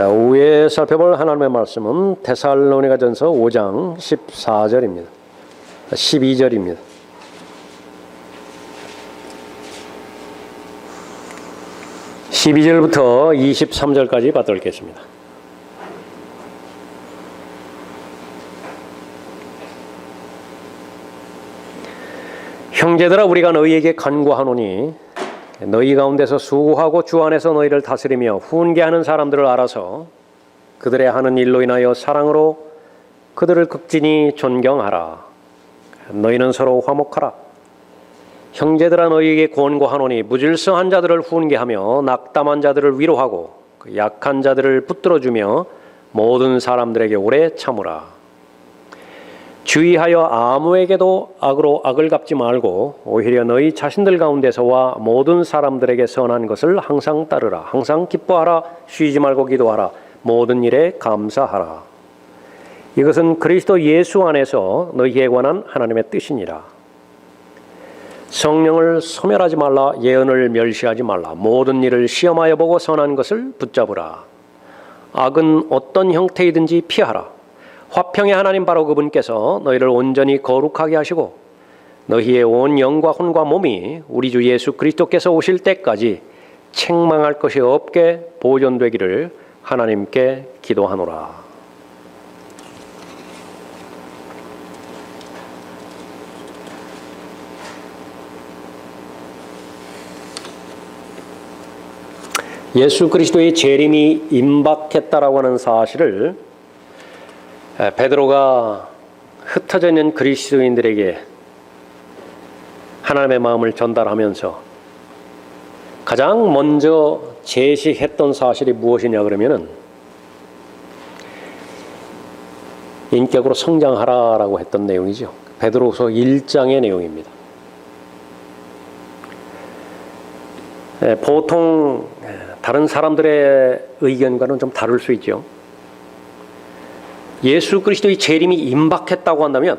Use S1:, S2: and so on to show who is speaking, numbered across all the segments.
S1: 자, 위에 살펴볼 하나님의 말씀은 데살로니가전서 5장 14절입니다. 12절입니다. (12절부터) 23절까지 받들겠습니다. 형제들아, 우리가 너희에게 간구하노니 너희 가운데서 수고하고 주 안에서 너희를 다스리며 훈계하는 사람들을 알아서 그들의 하는 일로 인하여 사랑으로 그들을 극진히 존경하라. 너희는 서로 화목하라. 형제들아, 너희에게 권고하노니 무질서한 자들을 훈계하며 낙담한 자들을 위로하고 약한 자들을 붙들어주며 모든 사람들에게 오래 참으라. 주의하여 아무에게도 악으로 악을 갚지 말고 오히려 너희 자신들 가운데서와 모든 사람들에게 선한 것을 항상 따르라. 항상 기뻐하라. 쉬지 말고 기도하라. 모든 일에 감사하라. 이것은 그리스도 예수 안에서 너희에 관한 하나님의 뜻이니라. 성령을 소멸하지 말라. 예언을 멸시하지 말라. 모든 일을 시험하여 보고 선한 것을 붙잡으라. 악은 어떤 형태이든지 피하라. 화평의 하나님 바로 그분께서 너희를 온전히 거룩하게 하시고 너희의 온 영과 혼과 몸이 우리 주 예수 그리스도께서 오실 때까지 책망할 것이 없게 보존되기를 하나님께 기도하노라. 예수 그리스도의 재림이 임박했다라고 하는 사실을 베드로가 흩어져 있는 그리스도인들에게 하나님의 마음을 전달하면서 가장 먼저 제시했던 사실이 무엇이냐 그러면은 인격으로 성장하라라고 했던 내용이죠. 베드로후서 1장의 내용입니다. 보통 다른 사람들의 의견과는 좀 다를 수 있죠. 예수 그리스도의 재림이 임박했다고 한다면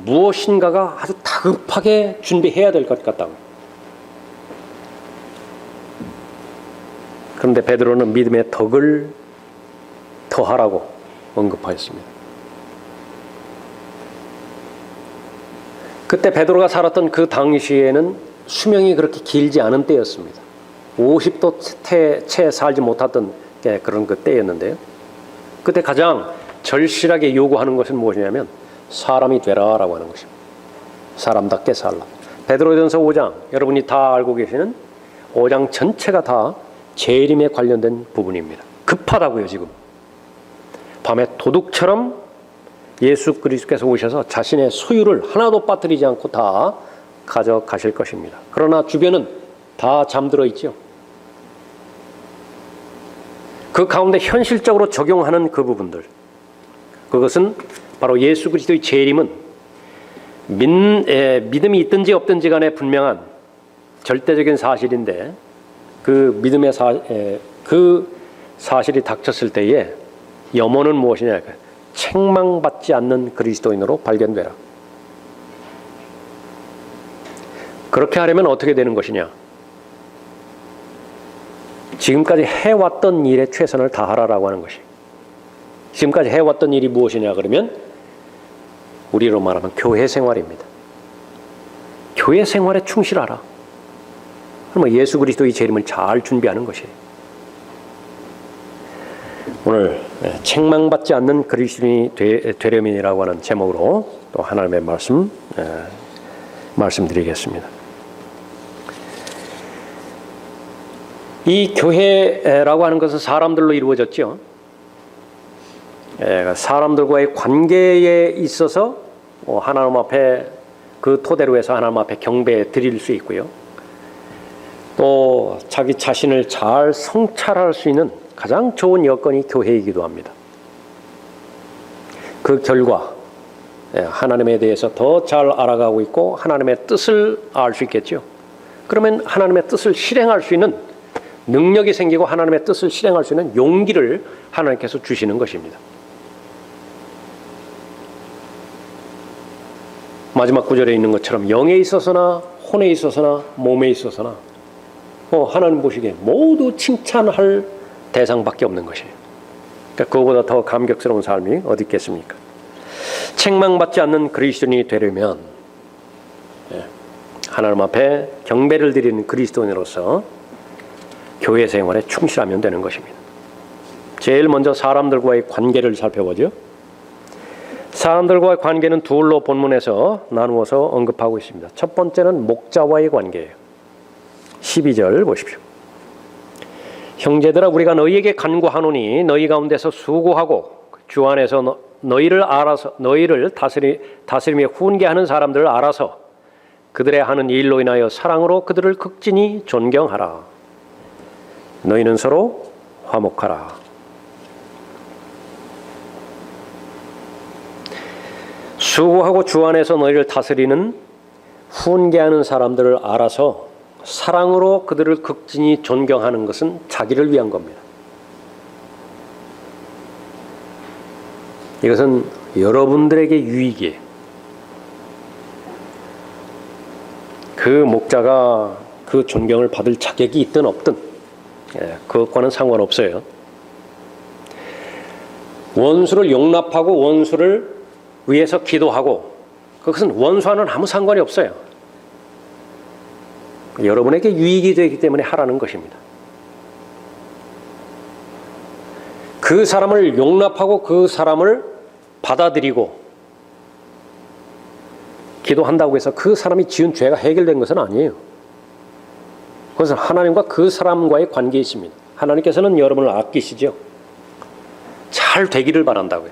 S1: 무엇인가가 아주 다급하게 준비해야 될 것 같다고. 그런데 베드로는 믿음의 덕을 더하라고 언급하였습니다. 그때 베드로가 살았던 그 당시에는 수명이 그렇게 길지 않은 때였습니다. 50도 채 살지 못했던 그런 그 때였는데요. 그때 가장 절실하게 요구하는 것은 무엇이냐면 사람이 되라라고 하는 것입니다. 사람답게 살라. 베드로전서 5장, 여러분이 다 알고 계시는 5장 전체가 다 재림에 관련된 부분입니다. 급하다고요. 지금 밤에 도둑처럼 예수 그리스도께서 오셔서 자신의 소유를 하나도 빠뜨리지 않고 다 가져가실 것입니다. 그러나 주변은 다 잠들어 있죠. 그 가운데 현실적으로 적용하는 그 부분들, 그것은 바로 예수 그리스도의 재림은 믿음이 있든지 없든지 간에 분명한 절대적인 사실인데 그 믿음의 그 사실이 닥쳤을 때에 염원은 무엇이냐? 책망받지 않는 그리스도인으로 발견되라. 그렇게 하려면 어떻게 되는 것이냐? 지금까지 해왔던 일에 최선을 다하라라고 하는 것이. 지금까지 해왔던 일이 무엇이냐 그러면 우리로 말하면 교회 생활입니다. 교회 생활에 충실하라. 그러면 예수 그리스도의 재림을 잘 준비하는 것이에요. 오늘 책망받지 않는 그리스도인이 되려면이라고 하는 제목으로 또 하나님의 말씀드리겠습니다. 이 교회라고 하는 것은 사람들로 이루어졌죠. 사람들과의 관계에 있어서 하나님 앞에 그 토대로 해서 하나님 앞에 경배 드릴 수 있고요. 또 자기 자신을 잘 성찰할 수 있는 가장 좋은 여건이 교회이기도 합니다. 그 결과 하나님에 대해서 더 잘 알아가고 있고 하나님의 뜻을 알 수 있겠죠. 그러면 하나님의 뜻을 실행할 수 있는 능력이 생기고 하나님의 뜻을 실행할 수 있는 용기를 하나님께서 주시는 것입니다. 마지막 구절에 있는 것처럼 영에 있어서나 혼에 있어서나 몸에 있어서나 하나님 보시기에 모두 칭찬할 대상밖에 없는 것이에요. 그거보다 더 감격스러운 삶이 어디 있겠습니까? 책망받지 않는 그리스도인이 되려면 하나님 앞에 경배를 드리는 그리스도인으로서 교회 생활에 충실하면 되는 것입니다. 제일 먼저 사람들과의 관계를 살펴보죠. 사람들과의 관계는 둘로 본문에서 나누어서 언급하고 있습니다. 첫 번째는 목자와의 관계예요. 12절 보십시오. 형제들아 우리가 너희에게 간구하노니 너희 가운데서 수고하고 주 안에서 너희를 다스리며 훈계하는 사람들을 알아서 그들의 하는 일로 인하여 사랑으로 그들을 극진히 존경하라. 너희는 서로 화목하라. 수고하고 주 안에서 너희를 다스리는 훈계하는 사람들을 알아서 사랑으로 그들을 극진히 존경하는 것은 자기를 위한 겁니다. 이것은 여러분들에게 유익이에요. 그 목자가 그 존경을 받을 자격이 있든 없든 그것과는 상관없어요. 원수를 용납하고 원수를 위해서 기도하고 그것은 원수와는 아무 상관이 없어요. 여러분에게 유익이 되기 때문에 하라는 것입니다. 그 사람을 용납하고 그 사람을 받아들이고 기도한다고 해서 그 사람이 지은 죄가 해결된 것은 아니에요. 그것은 하나님과 그 사람과의 관계에 있습니다. 하나님께서는 여러분을 아끼시죠. 잘 되기를 바란다고요.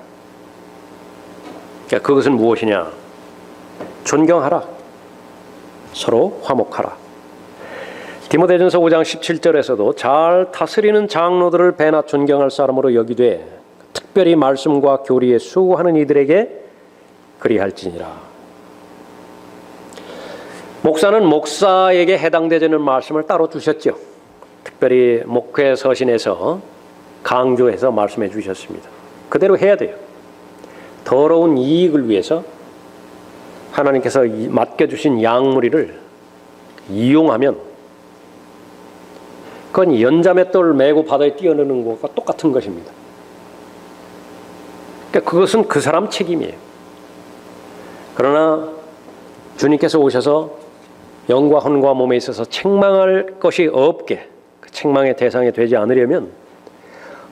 S1: 그러니까 그것은 무엇이냐? 존경하라. 서로 화목하라. 디모데전서 5장 17절에서도 잘 다스리는 장로들을 배나 존경할 사람으로 여기되 특별히 말씀과 교리에 수고하는 이들에게 그리할지니라. 목사는 목사에게 해당되는 말씀을 따로 주셨죠. 특별히 목회 서신에서 강조해서 말씀해 주셨습니다. 그대로 해야 돼요. 더러운 이익을 위해서 하나님께서 맡겨주신 양무리를 이용하면 그건 연자맷돌을 메고 바다에 뛰어내는 것과 똑같은 것입니다. 그러니까 그것은 그 사람 책임이에요. 그러나 주님께서 오셔서 영과 혼과 몸에 있어서 책망할 것이 없게 그 책망의 대상이 되지 않으려면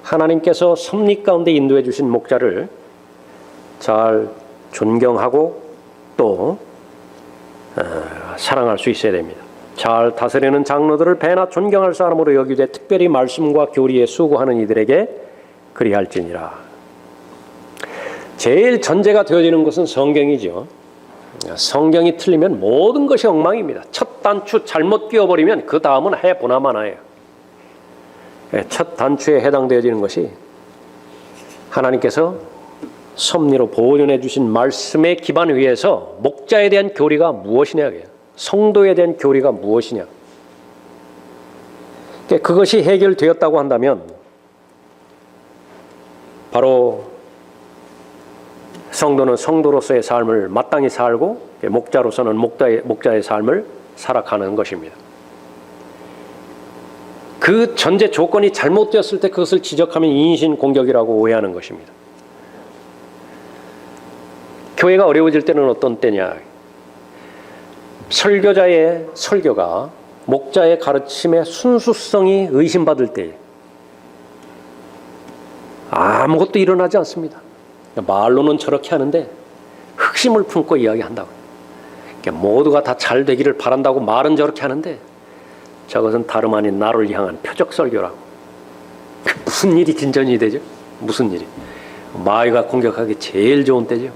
S1: 하나님께서 섭리 가운데 인도해 주신 목자를 잘 존경하고 또 사랑할 수 있어야 됩니다. 잘 다스리는 장로들을 배나 존경할 사람으로 여기되 특별히 말씀과 교리에 수고하는 이들에게 그리할지니라. 제일 전제가 되어지는 것은 성경이죠. 성경이 틀리면 모든 것이 엉망입니다. 첫 단추 잘못 끼워버리면 그 다음은 해보나 마나예요. 첫 단추에 해당되어지는 것이 하나님께서 섭리로 보존해 주신 말씀의 기반 위에서 목자에 대한 교리가 무엇이냐, 성도에 대한 교리가 무엇이냐. 그것이 해결되었다고 한다면 바로 성도는 성도로서의 삶을 마땅히 살고 목자로서는 목자의 삶을 살아가는 것입니다. 그 전제 조건이 잘못되었을 때 그것을 지적하면 인신공격이라고 오해하는 것입니다. 교회가 어려워질 때는 어떤 때냐? 설교자의 설교가 목자의 가르침의 순수성이 의심받을 때 아무것도 일어나지 않습니다. 말로는 저렇게 하는데 흑심을 품고 이야기한다고. 모두가 다 잘 되기를 바란다고 말은 저렇게 하는데 저것은 다름 아닌 나를 향한 표적 설교라고. 무슨 일이 진전이 되죠? 무슨 일이? 마귀가 공격하기 제일 좋은 때죠.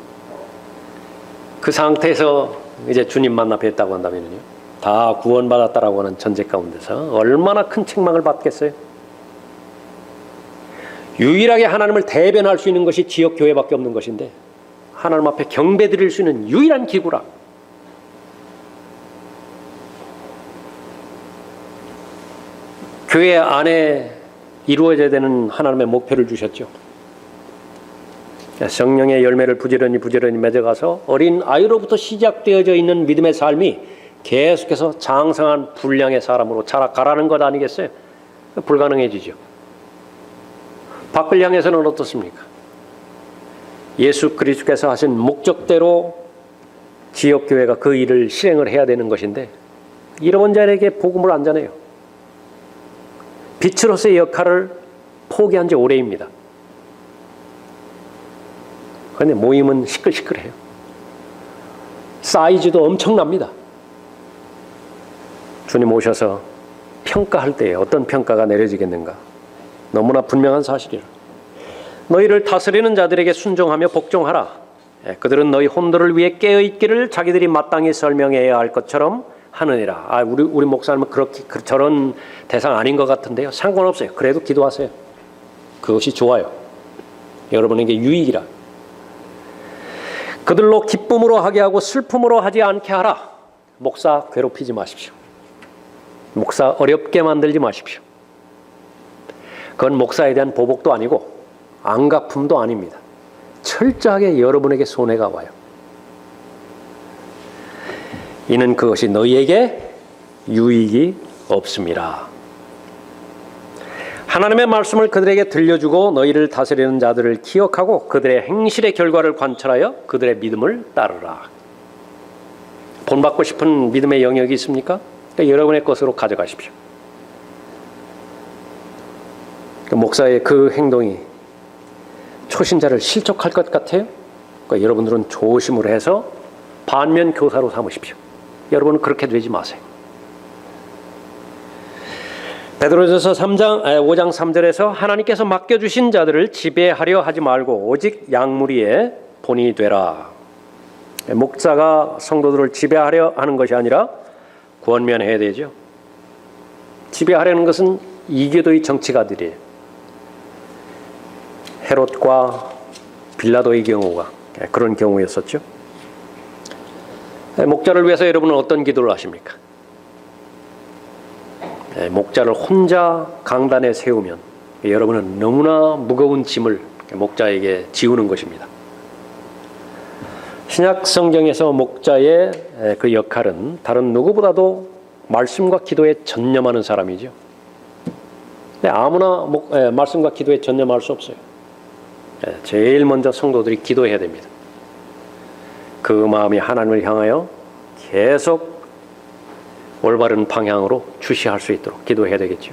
S1: 그 상태에서 이제 주님 만나 뵀다고 한다면요, 다 구원받았다라고 하는 전제 가운데서 얼마나 큰 책망을 받겠어요? 유일하게 하나님을 대변할 수 있는 것이 지역교회밖에 없는 것인데 하나님 앞에 경배 드릴 수 있는 유일한 기구라. 교회 안에 이루어져야 되는 하나님의 목표를 주셨죠. 성령의 열매를 부지런히 맺어가서 어린 아이로부터 시작되어져 있는 믿음의 삶이 계속해서 장성한 분량의 사람으로 자라가라는 것 아니겠어요? 불가능해지죠. 밖을 향해서는 어떻습니까? 예수 그리스도께서 하신 목적대로 지역교회가 그 일을 실행을 해야 되는 것인데 잃어본 자에게 복음을 안 전해요. 빛으로서의 역할을 포기한 지 오래입니다. 그런데 모임은 시끌시끌해요. 사이즈도 엄청납니다. 주님 오셔서 평가할 때에 어떤 평가가 내려지겠는가? 너무나 분명한 사실이라. 너희를 다스리는 자들에게 순종하며 복종하라. 그들은 너희 혼들을 위해 깨어있기를 자기들이 마땅히 설명해야 할 것처럼 하느니라. 우리 목사님은 그렇게 저런 대상 아닌 것 같은데요. 상관없어요. 그래도 기도하세요. 그것이 좋아요. 여러분에게 유익이라. 그들로 기쁨으로 하게 하고 슬픔으로 하지 않게 하라. 목사 괴롭히지 마십시오. 목사 어렵게 만들지 마십시오. 그건 목사에 대한 보복도 아니고 안갚음도 아닙니다. 철저하게 여러분에게 손해가 와요. 이는 그것이 너희에게 유익이 없습니다. 하나님의 말씀을 그들에게 들려주고 너희를 다스리는 자들을 기억하고 그들의 행실의 결과를 관찰하여 그들의 믿음을 따르라. 본받고 싶은 믿음의 영역이 있습니까? 그러니까 여러분의 것으로 가져가십시오. 목사의 그 행동이 초신자를 실족할 것 같아요? 그러니까 여러분들은 조심을 해서 반면 교사로 삼으십시오. 여러분은 그렇게 되지 마세요. 베드로전서 5장 3절에서 하나님께서 맡겨주신 자들을 지배하려 하지 말고 오직 양무리의 본이 되라. 목사가 성도들을 지배하려 하는 것이 아니라 권면해야 되죠. 지배하려는 것은 이교도의 정치가들이에요. 헤롯과 빌라도의 경우가 그런 경우였었죠. 목자를 위해서 여러분은 어떤 기도를 하십니까? 목자를 혼자 강단에 세우면 여러분은 너무나 무거운 짐을 목자에게 지우는 것입니다. 신약 성경에서 목자의 그 역할은 다른 누구보다도 말씀과 기도에 전념하는 사람이죠. 아무나 말씀과 기도에 전념할 수 없어요. 제일 먼저 성도들이 기도해야 됩니다. 그 마음이 하나님을 향하여 계속 올바른 방향으로 주시할 수 있도록 기도해야 되겠죠.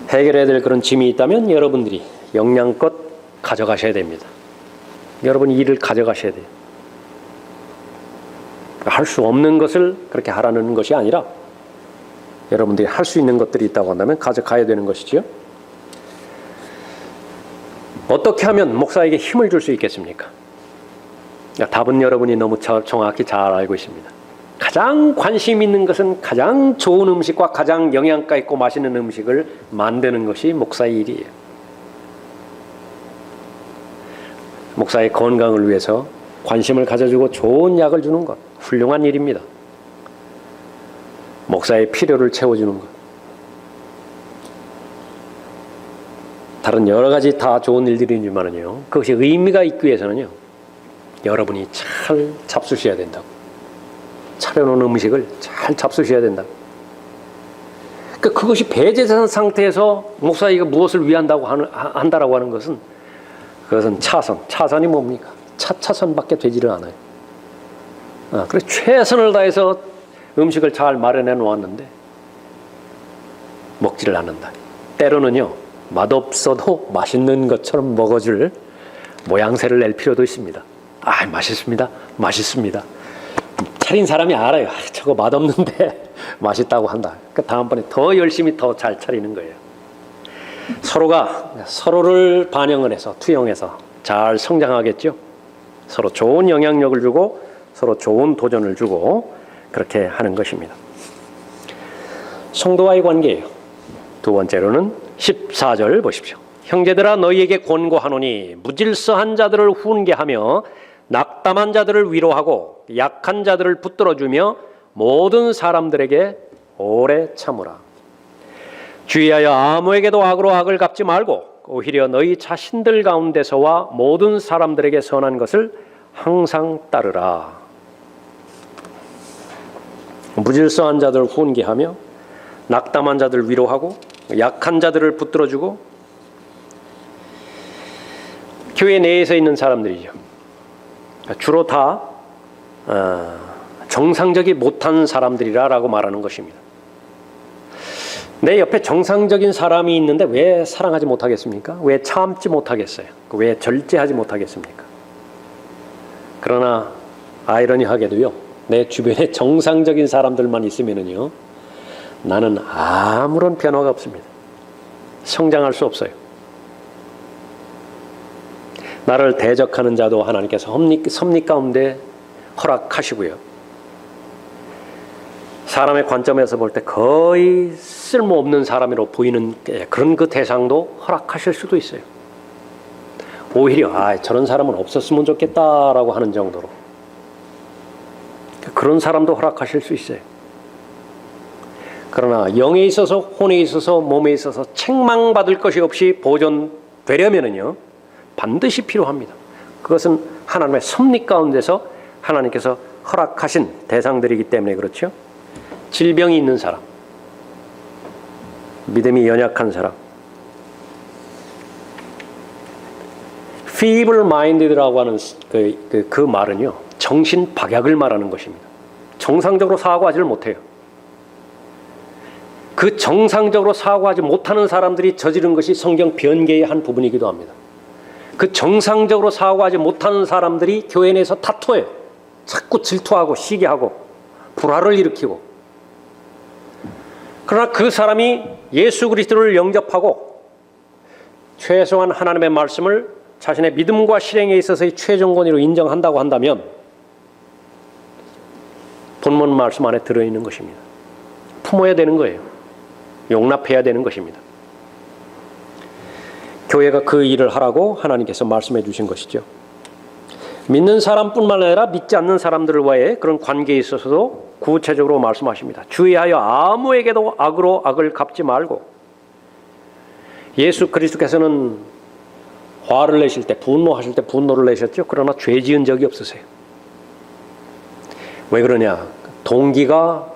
S1: 해결해야 될 그런 짐이 있다면 여러분들이 역량껏 가져가셔야 됩니다. 여러분이 일을 가져가셔야 돼요. 할 수 없는 것을 그렇게 하라는 것이 아니라 여러분들이 할 수 있는 것들이 있다고 한다면 가져가야 되는 것이지요. 어떻게 하면 목사에게 힘을 줄 수 있겠습니까? 답은 여러분이 너무 정확히 잘 알고 있습니다. 가장 관심 있는 것은 가장 좋은 음식과 가장 영양가 있고 맛있는 음식을 만드는 것이 목사의 일이에요. 목사의 건강을 위해서 관심을 가져주고 좋은 약을 주는 것, 훌륭한 일입니다. 목사의 필요를 채워주는 것, 다른 여러 가지 다 좋은 일들이지만은요, 그것이 의미가 있기 위해서는요, 여러분이 잘 잡수셔야 된다고. 차려놓은 음식을 잘 잡수셔야 된다고. 그러니까 그것이 배제된 상태에서 목사가 무엇을 위한다고 한다라고 하는 것은 그것은 차선이 뭡니까? 차선밖에 되지를 않아요. 그래서 최선을 다해서 음식을 잘 마련해 놓았는데 먹지를 않는다. 때로는요, 맛없어도 맛있는 것처럼 먹어줄 모양새를 낼 필요도 있습니다. 맛있습니다. 맛있습니다. 차린 사람이 알아요. 저거 맛없는데 맛있다고 한다. 그러니까 다음번에 더 열심히 더 잘 차리는 거예요. 서로가 서로를 반영을 해서 투영해서 잘 성장하겠죠. 서로 좋은 영향력을 주고 서로 좋은 도전을 주고 그렇게 하는 것입니다. 성도와의 관계예요. 두 번째로는 14절 보십시오. 형제들아 너희에게 권고하노니 무질서한 자들을 훈계하며 낙담한 자들을 위로하고 약한 자들을 붙들어주며 모든 사람들에게 오래 참으라. 주의하여 아무에게도 악으로 악을 갚지 말고 오히려 너희 자신들 가운데서와 모든 사람들에게 선한 것을 항상 따르라. 무질서한 자들을 훈계하며 낙담한 자들을 위로하고 약한 자들을 붙들어주고 교회 내에서 있는 사람들이죠. 주로 다 정상적이 못한 사람들이라고 말하는 것입니다. 내 옆에 정상적인 사람이 있는데 왜 사랑하지 못하겠습니까? 왜 참지 못하겠어요? 왜 절제하지 못하겠습니까? 그러나 아이러니하게도요, 내 주변에 정상적인 사람들만 있으면은요, 나는 아무런 변화가 없습니다. 성장할 수 없어요. 나를 대적하는 자도 하나님께서 섭리 가운데 허락하시고요. 사람의 관점에서 볼 때 거의 쓸모없는 사람으로 보이는 그런 그 대상도 허락하실 수도 있어요. 오히려 저런 사람은 없었으면 좋겠다라고 하는 정도로 그런 사람도 허락하실 수 있어요. 그러나 영에 있어서 혼에 있어서 몸에 있어서 책망받을 것이 없이 보존되려면은요, 반드시 필요합니다. 그것은 하나님의 섭리 가운데서 하나님께서 허락하신 대상들이기 때문에 그렇죠. 질병이 있는 사람, 믿음이 연약한 사람, feeble-minded라고 하는 그 말은요, 정신 박약을 말하는 것입니다. 정상적으로 사고하지를 못해요. 그 정상적으로 사고하지 못하는 사람들이 저지른 것이 성경 변개의 한 부분이기도 합니다. 그 정상적으로 사고하지 못하는 사람들이 교회 내에서 다투어요. 자꾸 질투하고 시기하고 불화를 일으키고. 그러나 그 사람이 예수 그리스도를 영접하고 최소한 하나님의 말씀을 자신의 믿음과 실행에 있어서의 최종 권위로 인정한다고 한다면 본문 말씀 안에 들어있는 것입니다. 품어야 되는 거예요. 용납해야 되는 것입니다. 교회가 그 일을 하라고 하나님께서 말씀해 주신 것이죠. 믿는 사람뿐만 아니라 믿지 않는 사람들과의 그런 관계에 있어서도 구체적으로 말씀하십니다. 주의하여 아무에게도 악으로 악을 갚지 말고. 예수 그리스도께서는 화를 내실 때, 분노하실 때 분노를 내셨죠. 그러나 죄 지은 적이 없으세요. 왜 그러냐? 동기가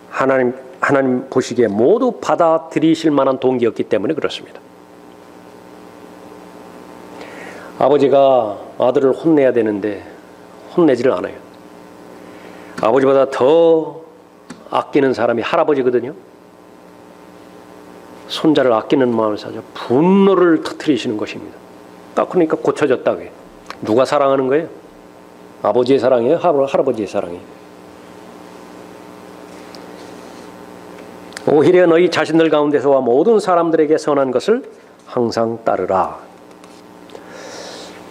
S1: 하나님 보시기에 모두 받아들이실 만한 동기였기 때문에 그렇습니다. 아버지가 아들을 혼내야 되는데 혼내지를 않아요. 아버지보다 더 아끼는 사람이 할아버지거든요. 손자를 아끼는 마음을 사죠. 분노를 터뜨리시는 것입니다. 딱 그러니까 고쳐졌다고 해요. 누가 사랑하는 거예요? 아버지의 사랑이에요? 할아버지의 사랑이에요? 오히려 너희 자신들 가운데서와 모든 사람들에게 선한 것을 항상 따르라.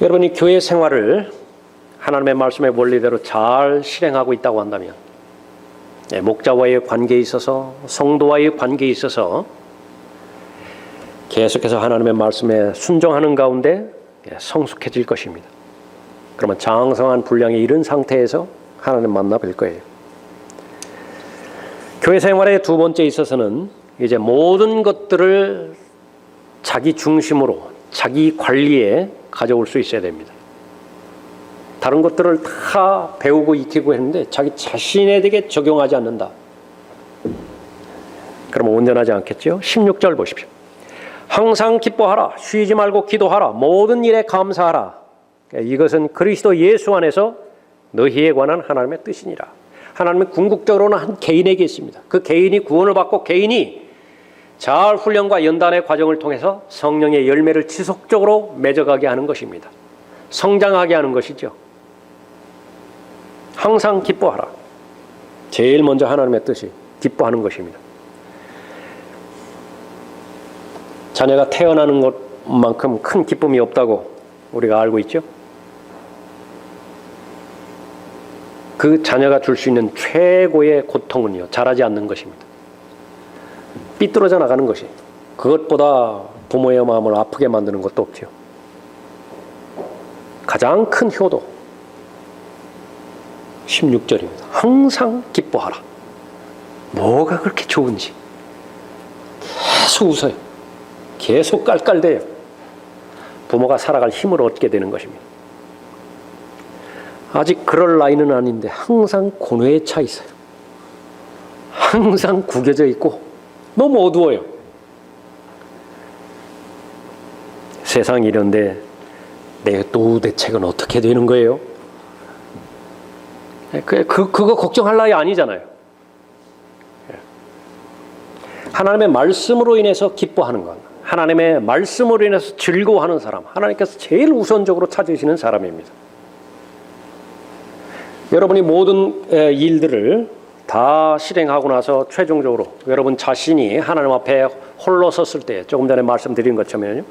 S1: 여러분이 교회 생활을 하나님의 말씀의 원리대로 잘 실행하고 있다고 한다면, 목자와의 관계에 있어서, 성도와의 관계에 있어서 계속해서 하나님의 말씀에 순종하는 가운데 성숙해질 것입니다. 그러면 장성한 분량에 이른 상태에서 하나님 만나 뵐 거예요. 교회 생활의 두 번째 있어서는 이제 모든 것들을 자기 중심으로, 자기 관리에 가져올 수 있어야 됩니다. 다른 것들을 다 배우고 익히고 했는데 자기 자신에게 적용하지 않는다. 그러면 온전하지 않겠죠? 16절 보십시오. 항상 기뻐하라. 쉬지 말고 기도하라. 모든 일에 감사하라. 이것은 그리스도 예수 안에서 너희에 관한 하나님의 뜻이니라. 하나님은 궁극적으로는 한 개인에게 있습니다. 그 개인이 구원을 받고 개인이 잘 훈련과 연단의 과정을 통해서 성령의 열매를 지속적으로 맺어가게 하는 것입니다. 성장하게 하는 것이죠. 항상 기뻐하라. 제일 먼저 하나님의 뜻이 기뻐하는 것입니다. 자녀가 태어나는 것만큼 큰 기쁨이 없다고 우리가 알고 있죠. 그 자녀가 줄 수 있는 최고의 고통은요, 자라지 않는 것입니다. 삐뚤어져 나가는 것이, 그것보다 부모의 마음을 아프게 만드는 것도 없죠. 가장 큰 효도 16절입니다. 항상 기뻐하라. 뭐가 그렇게 좋은지 계속 웃어요. 계속 깔깔대요. 부모가 살아갈 힘을 얻게 되는 것입니다. 아직 그럴 나이는 아닌데 항상 고뇌에 차 있어요. 항상 구겨져 있고 너무 어두워요. 세상이 이런데 내 노후 대책은 어떻게 되는 거예요? 그거 걱정할 나위 아니잖아요. 하나님의 말씀으로 인해서 기뻐하는 것, 하나님의 말씀으로 인해서 즐거워하는 사람, 하나님께서 제일 우선적으로 찾으시는 사람입니다. 여러분이 모든 일들을 다 실행하고 나서 최종적으로 여러분 자신이 하나님 앞에 홀로 섰을 때, 조금 전에 말씀드린 것처럼요,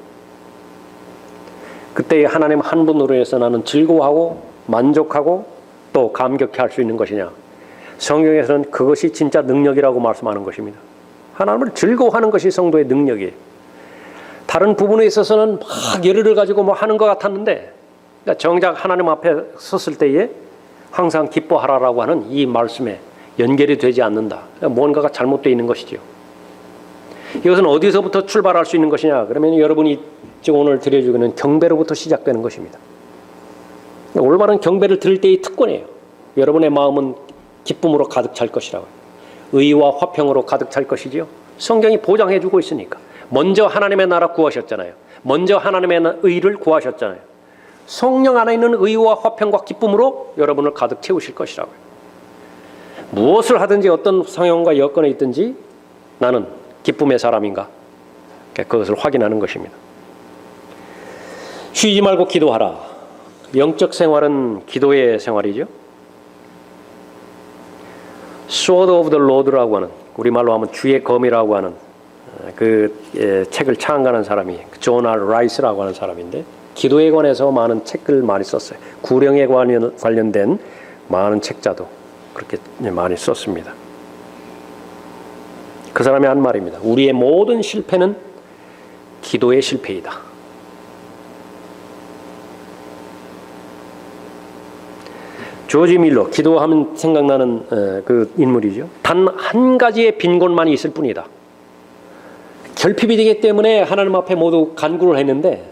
S1: 그때 하나님 한 분으로 해서 나는 즐거워하고 만족하고 또 감격해 할 수 있는 것이냐? 성경에서는 그것이 진짜 능력이라고 말씀하는 것입니다. 하나님을 즐거워하는 것이 성도의 능력이에요. 다른 부분에 있어서는 막 열의를 가지고 뭐 하는 것 같았는데, 그러니까 정작 하나님 앞에 섰을 때에 항상 기뻐하라라고 하는 이 말씀에 연결이 되지 않는다. 그러니까 뭔가가 잘못되어 있는 것이죠. 이것은 어디서부터 출발할 수 있는 것이냐? 그러면 여러분이 지금 오늘 드려주기는 경배로부터 시작되는 것입니다. 올바른 경배를 드릴 때의 특권이에요. 여러분의 마음은 기쁨으로 가득 찰 것이라고요. 의와 화평으로 가득 찰 것이지요. 성경이 보장해주고 있으니까. 먼저 하나님의 나라 구하셨잖아요. 먼저 하나님의 의를 구하셨잖아요. 성령 안에 있는 의와 화평과 기쁨으로 여러분을 가득 채우실 것이라고요. 무엇을 하든지 어떤 상황과 여건에 있든지 나는 기쁨의 사람인가? 그것을 확인하는 것입니다. 쉬지 말고 기도하라. 영적 생활은 기도의 생활이죠. Sword of the Lord라고 하는, 우리말로 하면 주의 검이라고 하는 그 책을 창간한 사람이 존 R. 라이스라고 하는 사람인데, 기도에 관해서 많은 책을 많이 썼어요. 구령에 관련된 많은 책자도 그렇게 많이 썼습니다. 그 사람이 한 말입니다. 우리의 모든 실패는 기도의 실패이다. 조지 밀러, 기도하면 생각나는 그 인물이죠. 단 한 가지의 빈곤만이 있을 뿐이다. 결핍이 되기 때문에 하나님 앞에 모두 간구를 했는데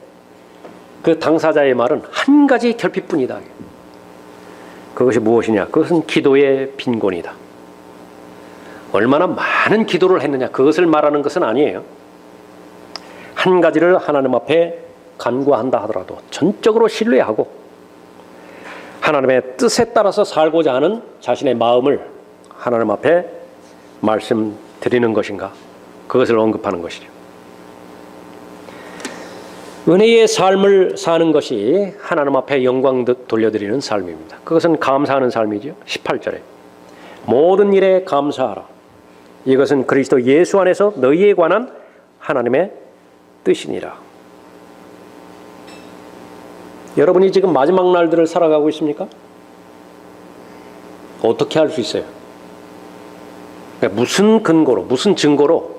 S1: 그 당사자의 말은 한 가지 결핍뿐이다. 그것이 무엇이냐? 그것은 기도의 빈곤이다. 얼마나 많은 기도를 했느냐, 그것을 말하는 것은 아니에요. 한 가지를 하나님 앞에 간구한다 하더라도 전적으로 신뢰하고 하나님의 뜻에 따라서 살고자 하는 자신의 마음을 하나님 앞에 말씀드리는 것인가, 그것을 언급하는 것이죠. 은혜의 삶을 사는 것이 하나님 앞에 영광 돌려드리는 삶입니다. 그것은 감사하는 삶이죠. 18절에 모든 일에 감사하라. 이것은 그리스도 예수 안에서 너희에 관한 하나님의 뜻이니라. 여러분이 지금 마지막 날들을 살아가고 있습니까? 어떻게 할 수 있어요? 무슨 근거로, 무슨 증거로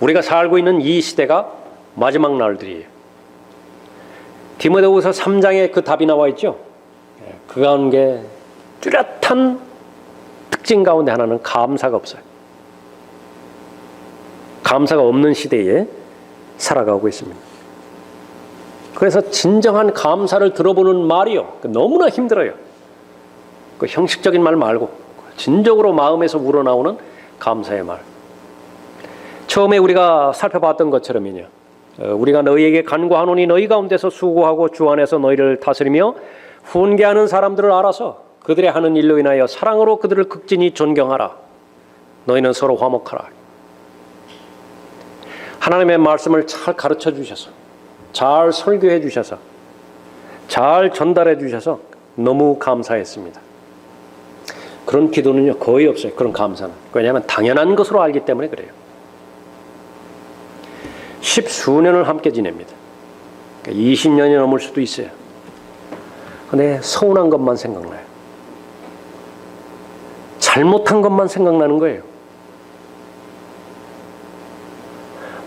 S1: 우리가 살고 있는 이 시대가 마지막 날들이에요? 디모데후서 3장에 그 답이 나와 있죠. 그 가운데 뚜렷한 특징 가운데 하나는 감사가 없어요. 감사가 없는 시대에 살아가고 있습니다. 그래서 진정한 감사를 들어보는 말이요, 너무나 힘들어요. 그 형식적인 말 말고 진정으로 마음에서 우러나오는 감사의 말. 처음에 우리가 살펴봤던 것처럼요, 우리가 너희에게 간구하노니 너희 가운데서 수고하고 주 안에서 너희를 다스리며 훈계하는 사람들을 알아서 그들의 하는 일로 인하여 사랑으로 그들을 극진히 존경하라. 너희는 서로 화목하라. 하나님의 말씀을 잘 가르쳐 주셔서, 잘 설교해 주셔서, 잘 전달해 주셔서 너무 감사했습니다. 그런 기도는요 거의 없어요. 그런 감사는. 왜냐하면 당연한 것으로 알기 때문에 그래요. 10수년을 함께 지냅니다. 20년이 넘을 수도 있어요. 근데 서운한 것만 생각나요. 잘못한 것만 생각나는 거예요.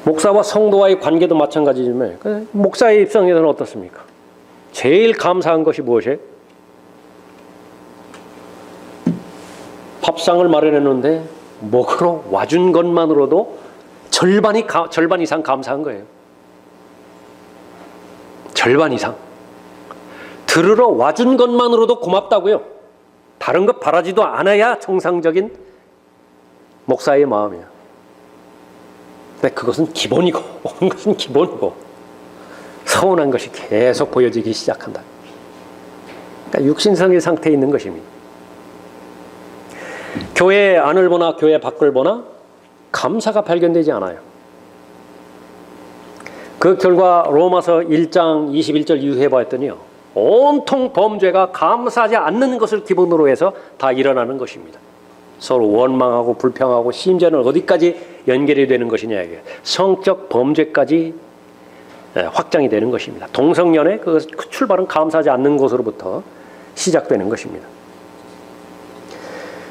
S1: 목사와 성도와의 관계도 마찬가지지만 목사의 입장에서는 어떻습니까? 제일 감사한 것이 무엇이에요? 밥상을 마련했는데 먹으러 와준 것만으로도 절반 이상 감사한 거예요. 절반 이상. 들으러 와준 것만으로도 고맙다고요. 다른 것 바라지도 않아야 정상적인 목사의 마음이에요. 근데 그것은 기본이고, 오는 것은 기본이고, 서운한 것이 계속 보여지기 시작한다. 그러니까 육신성의 상태에 있는 것입니다. 교회 안을 보나 교회 밖을 보나 감사가 발견되지 않아요. 그 결과 로마서 1장 21절 이후에 봤더니요, 온통 범죄가 감사하지 않는 것을 기본으로 해서 다 일어나는 것입니다. 서로 원망하고 불평하고 심지어는 어디까지 연결이 되는 것이냐, 이게 성적 범죄까지 확장이 되는 것입니다. 동성연애 그 출발은 감사하지 않는 것으로부터 시작되는 것입니다.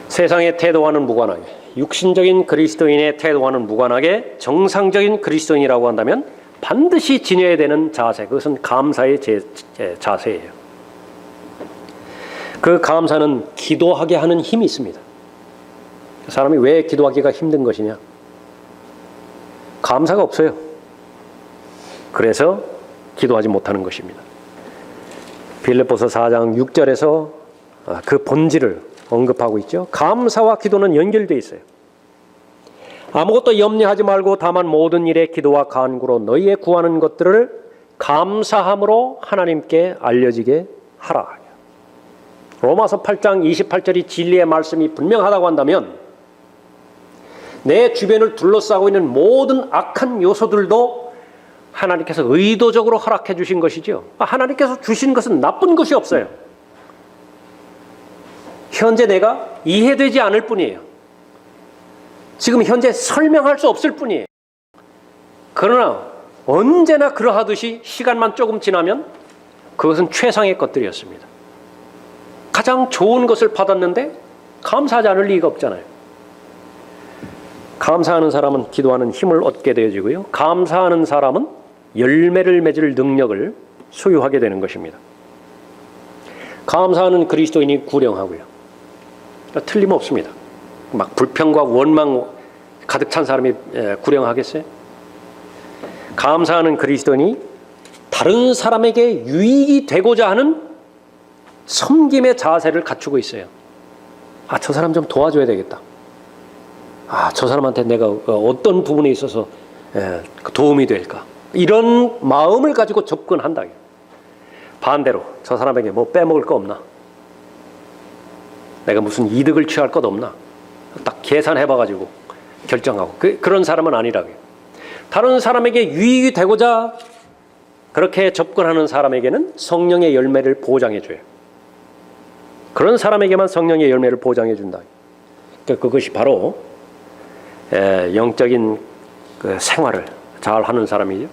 S1: 세상의 태도와는 무관하게, 육신적인 그리스도인의 태도와는 무관하게 정상적인 그리스도인이라고 한다면 반드시 지녀야 되는 자세, 그것은 감사의 자세예요. 그 감사는 기도하게 하는 힘이 있습니다. 사람이 왜 기도하기가 힘든 것이냐? 감사가 없어요. 그래서 기도하지 못하는 것입니다. 빌립보서 4장 6절에서 그 본질을 언급하고 있죠. 감사와 기도는 연결되어 있어요. 아무것도 염려하지 말고 다만 모든 일에 기도와 간구로 너희의 구하는 것들을 감사함으로 하나님께 알려지게 하라. 로마서 8장 28절이 진리의 말씀이 분명하다고 한다면 내 주변을 둘러싸고 있는 모든 악한 요소들도 하나님께서 의도적으로 허락해 주신 것이죠. 하나님께서 주신 것은 나쁜 것이 없어요. 현재 내가 이해되지 않을 뿐이에요. 지금 현재 설명할 수 없을 뿐이에요. 그러나 언제나 그러하듯이 시간만 조금 지나면 그것은 최상의 것들이었습니다. 가장 좋은 것을 받았는데 감사하지 않을 리가 없잖아요. 감사하는 사람은 기도하는 힘을 얻게 되어지고요. 감사하는 사람은 열매를 맺을 능력을 소유하게 되는 것입니다. 감사하는 그리스도인이 구령하고요. 틀림없습니다. 막 불평과 원망 가득 찬 사람이 구령하겠어요? 감사하는 그리스도인이 다른 사람에게 유익이 되고자 하는 섬김의 자세를 갖추고 있어요. 저 사람 좀 도와줘야 되겠다. 저 사람한테 내가 어떤 부분에 있어서 도움이 될까? 이런 마음을 가지고 접근한다. 반대로 저 사람에게 뭐 빼먹을 거 없나? 내가 무슨 이득을 취할 것 없나? 딱 계산해봐가지고 결정하고 그런 사람은 아니라고요. 다른 사람에게 유익이 되고자 그렇게 접근하는 사람에게는 성령의 열매를 보장해줘요. 그런 사람에게만 성령의 열매를 보장해준다. 그것이 바로 영적인 그 생활을 잘 하는 사람이죠.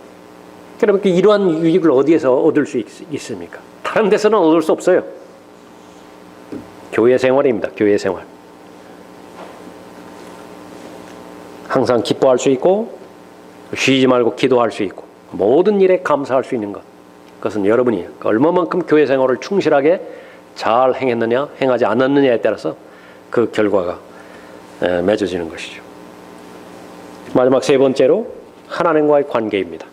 S1: 그러면 이러한 유익을 어디에서 얻을 수 있습니까? 다른 데서는 얻을 수 없어요. 교회 생활입니다. 교회 생활. 항상 기뻐할 수 있고 쉬지 말고 기도할 수 있고 모든 일에 감사할 수 있는 것. 그것은 여러분이 얼마만큼 교회 생활을 충실하게 잘 행했느냐 행하지 않았느냐에 따라서 그 결과가 맺어지는 것이죠. 마지막 세 번째로 하나님과의 관계입니다.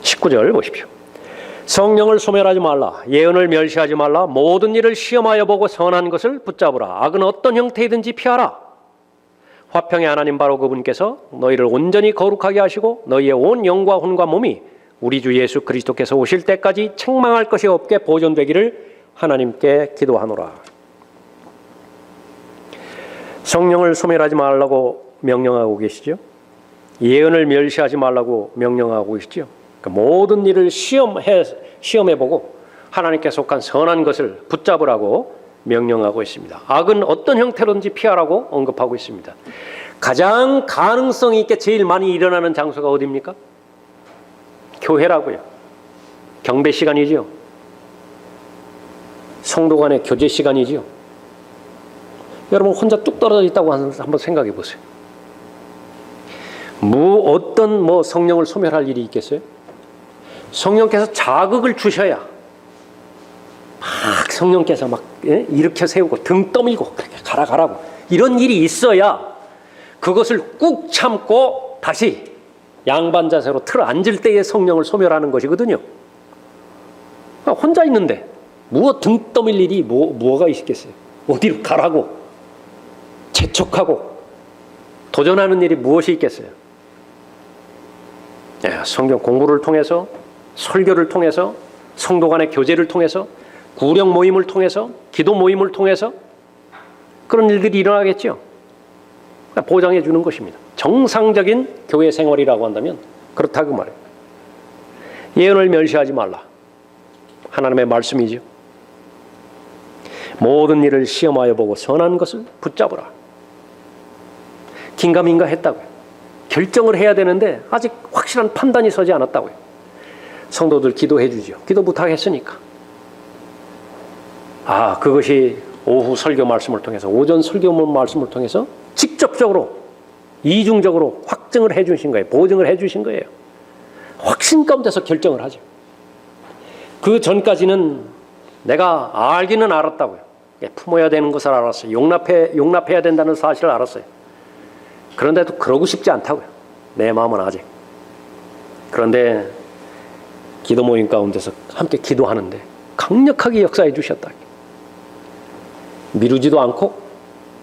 S1: 19절 보십시오. 성령을 소멸하지 말라. 예언을 멸시하지 말라. 모든 일을 시험하여 보고 선한 것을 붙잡으라. 악은 어떤 형태이든지 피하라. 화평의 하나님 바로 그분께서 너희를 온전히 거룩하게 하시고 너희의 온 영과 혼과 몸이 우리 주 예수 그리스도께서 오실 때까지 책망할 것이 없게 보존되기를 하나님께 기도하노라. 성령을 소멸하지 말라고 명령하고 계시죠. 예언을 멸시하지 말라고 명령하고 계시죠. 모든 일을 시험해보고 하나님께 속한 선한 것을 붙잡으라고 명령하고 있습니다. 악은 어떤 형태로든지 피하라고 언급하고 있습니다. 가장 가능성 있게 제일 많이 일어나는 장소가 어디입니까? 교회라고요. 경배 시간이죠. 성도 간의 교제 시간이죠. 여러분 혼자 뚝 떨어져 있다고 한번 생각해 보세요. 어떤 성령을 소멸할 일이 있겠어요? 성령께서 자극을 주셔야 막 성령께서 막 일으켜 세우고 등 떠밀고 그렇게 가라고 이런 일이 있어야 그것을 꾹 참고 다시 양반 자세로 틀어 앉을 때에 성령을 소멸하는 것이거든요. 혼자 있는데 등 떠밀 일이 뭐가 있겠어요? 어디로 가라고 재촉하고 도전하는 일이 무엇이 있겠어요? 성경 공부를 통해서, 설교를 통해서, 성도 간의 교제를 통해서, 구령 모임을 통해서, 기도 모임을 통해서 그런 일들이 일어나겠죠. 보장해 주는 것입니다. 정상적인 교회 생활이라고 한다면 그렇다고 말해요. 예언을 멸시하지 말라. 하나님의 말씀이죠. 모든 일을 시험하여 보고 선한 것을 붙잡으라. 긴가민가 했다고요. 결정을 해야 되는데 아직 확실한 판단이 서지 않았다고요. 성도들 기도해 주죠. 기도 부탁했으니까. 그것이 오후 설교 말씀을 통해서, 오전 설교 말씀을 통해서 직접적으로, 이중적으로 확증을 해 주신 거예요. 보증을 해 주신 거예요. 확신 가운데서 결정을 하죠. 그 전까지는 내가 알기는 알았다고요. 품어야 되는 것을 알았어요. 용납해야 된다는 사실을 알았어요. 그런데도 그러고 싶지 않다고요. 내 마음은 아직. 그런데 기도 모임 가운데서 함께 기도하는데 강력하게 역사해 주셨다. 미루지도 않고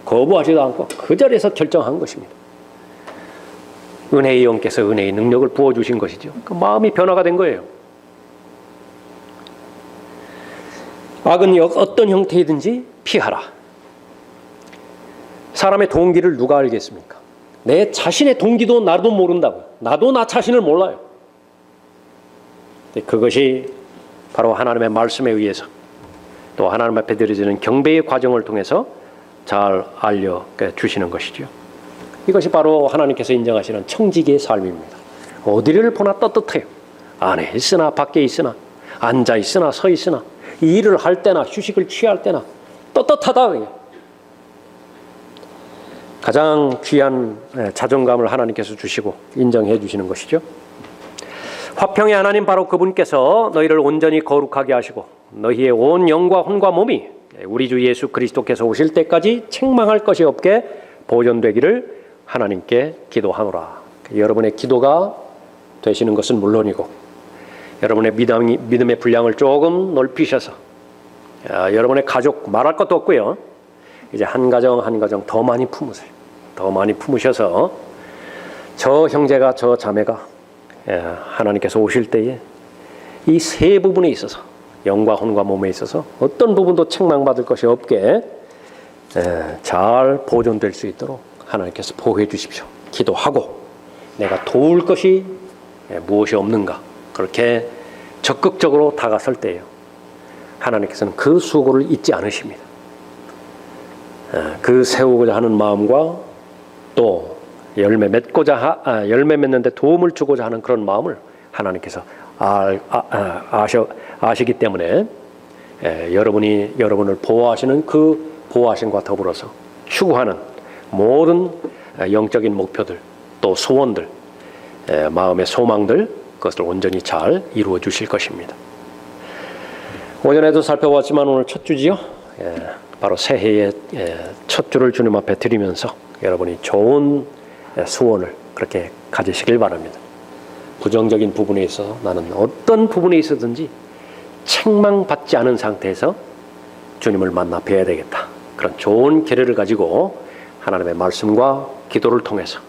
S1: 거부하지도 않고 그 자리에서 결정한 것입니다. 은혜의 영께서 은혜의 능력을 부어주신 것이죠. 그 마음이 변화가 된 거예요. 악은 어떤 형태이든지 피하라. 사람의 동기를 누가 알겠습니까? 내 자신의 동기도 나도 모른다고요. 나도 나 자신을 몰라요. 그것이 바로 하나님의 말씀에 의해서, 또 하나님 앞에 드려지는 경배의 과정을 통해서 잘 알려주시는 것이죠. 이것이 바로 하나님께서 인정하시는 청지기의 삶입니다. 어디를 보나 떳떳해요. 안에 있으나 밖에 있으나, 앉아 있으나 서 있으나, 일을 할 때나 휴식을 취할 때나 떳떳하다. 가장 귀한 자존감을 하나님께서 주시고 인정해 주시는 것이죠. 화평의 하나님, 바로 그분께서 너희를 온전히 거룩하게 하시고 너희의 온 영과 혼과 몸이 우리 주 예수 그리스도께서 오실 때까지 책망할 것이 없게 보존되기를 하나님께 기도하노라. 여러분의 기도가 되시는 것은 물론이고, 여러분의 믿음의 분량을 조금 넓히셔서 여러분의 가족, 말할 것도 없고요, 이제 한 가정 한 가정 더 많이 품으세요. 더 많이 품으셔서 저 형제가, 저 자매가 하나님께서 오실 때에 이 세 부분에 있어서, 영과 혼과 몸에 있어서 어떤 부분도 책망받을 것이 없게 잘 보존될 수 있도록 하나님께서 보호해 주십시오. 기도하고 내가 도울 것이 무엇이 없는가, 그렇게 적극적으로 다가설 때예요. 하나님께서는 그 수고를 잊지 않으십니다. 그 세우고자 하는 마음과 또 열매 맺는데 도움을 주고자 하는 그런 마음을 하나님께서 아시기 때문에 여러분을 보호하시는 그 보호하심과 더불어서 추구하는 모든 영적인 목표들, 또 소원들, 마음의 소망들, 그것을 온전히 잘 이루어 주실 것입니다. 오전에도 살펴봤지만 오늘 첫 주지요. 바로 새해의 첫 주를 주님 앞에 드리면서 여러분이 좋은 소원을 그렇게 가지시길 바랍니다. 부정적인 부분에 있어서 나는 어떤 부분에 있어든지 책망받지 않은 상태에서 주님을 만나 뵈야 되겠다. 그런 좋은 계략을 가지고 하나님의 말씀과 기도를 통해서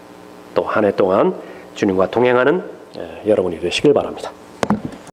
S1: 또 한 해 동안 주님과 동행하는 여러분이 되시길 바랍니다.